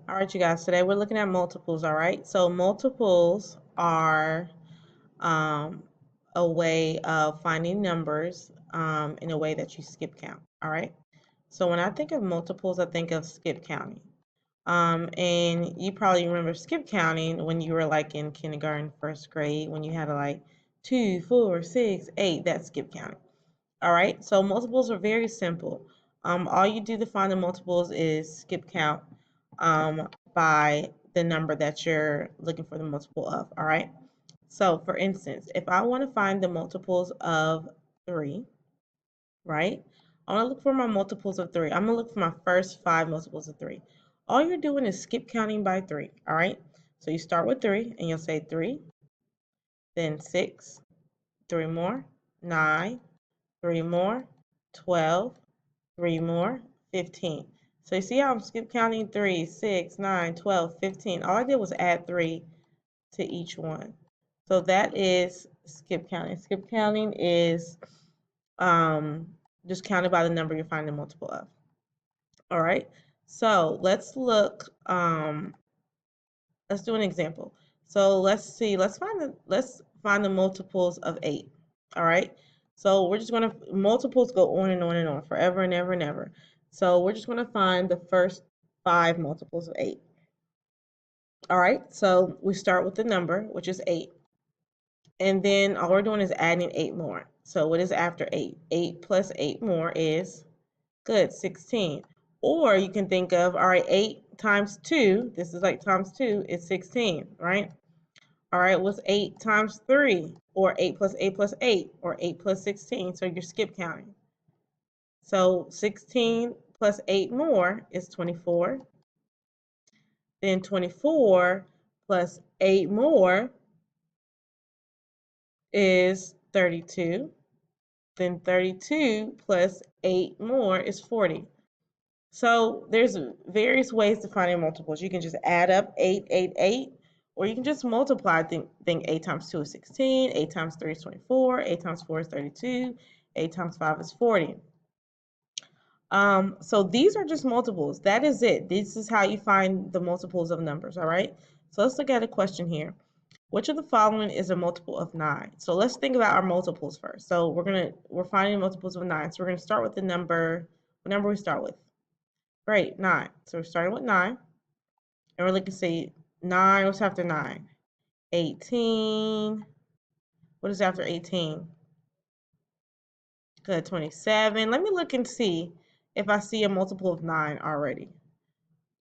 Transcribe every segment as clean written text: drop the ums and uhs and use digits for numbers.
All right, you guys, today we're looking at multiples, all right? So multiples are um, a way of finding numbers in a way that you skip count, all right? So when I think of multiples, I think of skip counting. And you probably remember skip counting when you were like in kindergarten, first grade, when you had like 2, 4, 6, 8, that's skip counting. All right, so multiples are very simple. All you do to find the multiples is skip count by the number that you're looking for the multiple of. All right, so for instance, if I want to find the multiples of 3, right, I want to look for my multiples of 3. I'm going to look for my first 5 multiples of 3. All you're doing is skip counting by 3. All right, so you start with 3 and you'll say 3, then 6, 3 more, 9, 3 more, 12, 3 more, 15. So you see how I'm skip counting 3, 6, 9, 12, 15. All I did was add 3 to each one. So that is skip counting. Skip counting is just counted by the number you find the multiple of. All right. So let's look. Let's do an example. So let's see. Let's find the multiples of 8. All right. So we're just going to multiples go on and on and on forever and ever and ever. So we're just going to find the first 5 multiples of 8. All right. So we start with the number, which is 8. And then all we're doing is adding 8 more. So what is after 8? 8 plus 8 more is good, 16. Or you can think of, all right, 8 times 2, this is like times 2, is 16, right? All right, what's 8 times 3? Or 8 plus 8 plus 8, or 8 plus 16. So you're skip counting. So 16 plus 8 more is 24. Then 24 plus 8 more is 32. Then 32 plus 8 more is 40. So there's various ways to find multiples. You can just add up 8, 8, 8, or you can just multiply. Think 8 times 2 is 16, 8 times 3 is 24, 8 times 4 is 32, 8 times 5 is 40. So these are just multiples. That is it. This is how you find the multiples of numbers, all right? So let's look at a question here. Which of the following is a multiple of 9? So let's think about our multiples first. So we're finding multiples of 9. So we're going to start with the number, what number we start with? Great, 9. So we're starting with 9. And we're looking to see 9, what's after 9? 18. What is after 18? Good, 27. Let me look and see if I see a multiple of 9 already.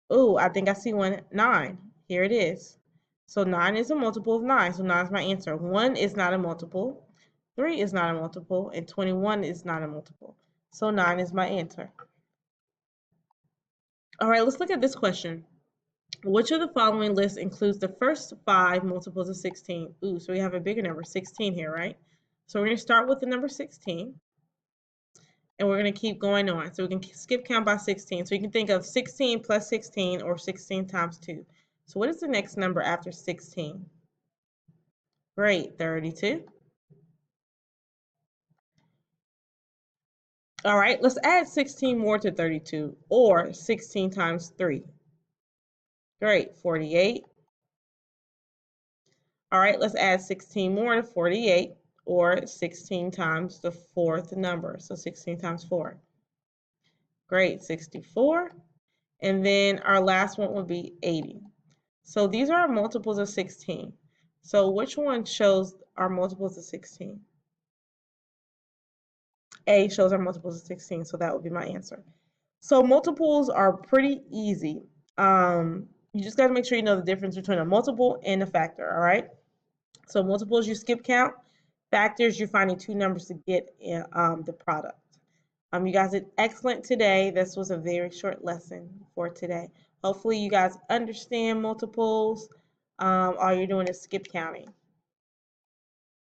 Oh, I think I see one, 9. Here it is. So 9 is a multiple of 9. So 9 is my answer. 1 is not a multiple. 3 is not a multiple. And 21 is not a multiple. So 9 is my answer. All right, let's look at this question. Which of the following list includes the first 5 multiples of 16? Ooh, so we have a bigger number, 16 here, right? So we're going to start with the number 16. And we're going to keep going on. So we can skip count by 16. So you can think of 16 plus 16 or 16 times 2. So what is the next number after 16? Great, 32. All right, let's add 16 more to 32, or 16 times 3. Great, 48. All right, let's add 16 more to 48, or 16 times the 4th number. So 16 times 4. Great, 64. And then our last one would be 80. So these are our multiples of 16. So which one shows our multiples of 16? A shows our multiples of 16, so that would be my answer. So multiples are pretty easy. You just got to make sure you know the difference between a multiple and a factor, all right? So multiples, you skip count. Factors, you're finding 2 numbers to get the product. You guys did excellent today. This was a very short lesson for today. Hopefully you guys understand multiples. All you're doing is skip counting.